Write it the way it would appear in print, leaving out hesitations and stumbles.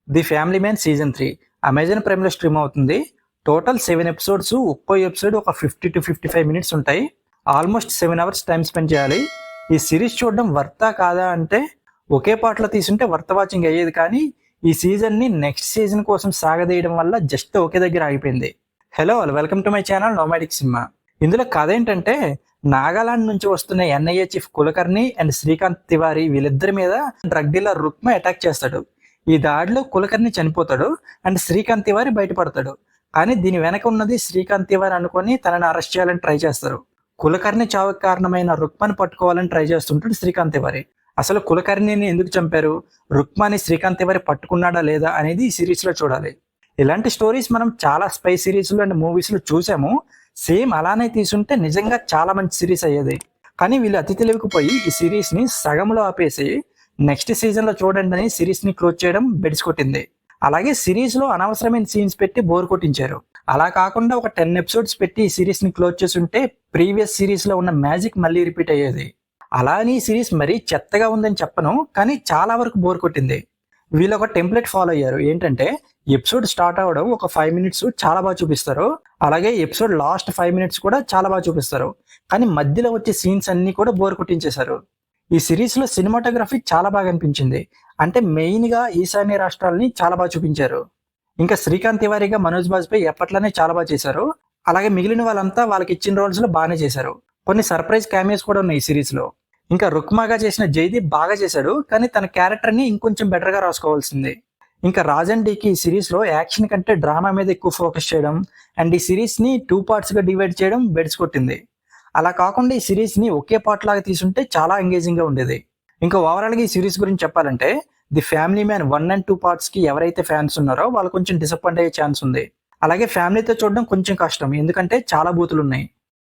The Family Man season 3 Amazon ప్రైమ్లో stream అవుతుంది. Total 7 episodes. ఒక్కో ఎపిసోడ్ ఒక 50 to 55 మినిట్స్ ఉంటాయి. ఆల్మోస్ట్ 7 అవర్స్ టైం స్పెండ్ చేయాలి. ఈ సిరీస్ చూడడం వర్తా కాదా అంటే ఒకే పాటలో తీసుంటే వర్త వాచింగ్ అయ్యేది, కానీ ఈ సీజన్ని నెక్స్ట్ సీజన్ కోసం సాగదీయడం వల్ల జస్ట్ ఒకే దగ్గర ఆగిపోయింది. Hello, welcome to my channel nomadic cinema. ఇందులో కథ ఏంటంటే, నాగాలాండ్ నుంచి వస్తున్న NIA chief Kulkarni and Srikanth Tiwari వీళ్ళిద్దరి మీద డ్రగ్ డీలర్ రుక్మా అటాక్ చేస్తాడు. ఈ దాడిలో కులకర్ణి చనిపోతాడు అండ్ శ్రీకాంత్ తివారీ బయటపడతాడు. కానీ దీని వెనక ఉన్నది శ్రీకాంత్ తివారీ అనుకొని తనని అరెస్ట్ చేయాలని ట్రై చేస్తారు. కులకర్ణి చావుకి కారణమైన రుక్మాని పట్టుకోవాలని ట్రై చేస్తుంటాడు శ్రీకాంత్ తివారీ. అసలు కులకర్ణిని ఎందుకు చంపారు, రుక్మాని శ్రీకాంత్ తివారీ పట్టుకున్నాడా లేదా అనేది ఈ సిరీస్ లో చూడాలి. ఇలాంటి స్టోరీస్ మనం చాలా స్పై సిరీస్లు అండ్ మూవీస్లో చూసాము. సేమ్ అలానే తీసుంటే నిజంగా చాలా మంచి సిరీస్ అయ్యేది. కానీ వీళ్ళు అతి తెలివికి పోయి ఈ సిరీస్ ని సగంలో ఆపేసి నెక్స్ట్ సీజన్ లో చూడండి అని సిరీస్ ని క్లోజ్ చేయడం బెడిసి కొట్టింది. అలాగే సిరీస్ లో అనవసరమైన సీన్స్ పెట్టి బోర్ కొట్టించారు. అలా కాకుండా ఒక 10 ఎపిసోడ్స్ పెట్టి ఈ సిరీస్ ని క్లోజ్ చేస్తుంటే ప్రీవియస్ సిరీస్ లో ఉన్న మ్యాజిక్ మళ్ళీ రిపీట్ అయ్యేది. అలా అని ఈ సిరీస్ మరీ చెత్తగా ఉందని చెప్పను, కానీ చాలా వరకు బోర్ కొట్టింది. వీళ్ళు ఒక టెంప్లెట్ ఫాలో అయ్యారు. ఏంటంటే ఎపిసోడ్ స్టార్ట్ అవ్వడం ఒక 5 మినిట్స్ చాలా బాగా చూపిస్తారు. అలాగే ఎపిసోడ్ లాస్ట్ 5 మినిట్స్ కూడా చాలా బాగా చూపిస్తారు. కానీ మధ్యలో వచ్చే సీన్స్ అన్ని కూడా బోర్ కొట్టించేశారు. ఈ సిరీస్ లో సినిమాటోగ్రఫీ చాలా బాగా అనిపించింది. అంటే మెయిన్ గా ఈశాన్య రాష్ట్రాలని చాలా బాగా చూపించారు. ఇంకా శ్రీకాంత్ తివారీగా మనోజ్ బాజ్పేయి ఎప్పట్లోనే చాలా బాగా చేశారు. అలాగే మిగిలిన వాళ్ళంతా వాళ్ళకి ఇచ్చిన రోల్స్ లో బాగానే చేశారు. కొన్ని సర్ప్రైజ్ క్యామియోస్ కూడా ఉన్నాయి ఈ సిరీస్ లో. ఇంకా రుక్మాగా చేసిన జైదీప్ బాగా చేశాడు, కానీ తన క్యారెక్టర్ ని ఇంకొంచెం బెటర్ గా రాసుకోవాల్సింది. ఇంకా రాజన్ డీకి ఈ సిరీస్ లో యాక్షన్ కంటే డ్రామా మీద ఎక్కువ ఫోకస్ చేయడం అండ్ ఈ సిరీస్ ని 2 పార్ట్స్ గా డివైడ్ చేయడం బెడ్స్ కొట్టింది. అలా కాకుండా ఈ సిరీస్ ని ఒకే పార్ట్ లాగా తీసుంటే చాలా ఎంగేజింగ్ గా ఉండేది. ఇంకా ఓవరాల్ గా ఈ సిరీస్ గురించి చెప్పాలంటే, the Family man 1 and 2 parts కి ఎవరైతే ఫ్యాన్స్ ఉన్నారో వాళ్ళు కొంచెం డిసప్పాయింట్ అయ్యే ఛాన్స్ ఉంది. అలాగే ఫ్యామిలీతో చూడడం కొంచెం కష్టం, ఎందుకంటే చాలా బూతులు ఉన్నాయి.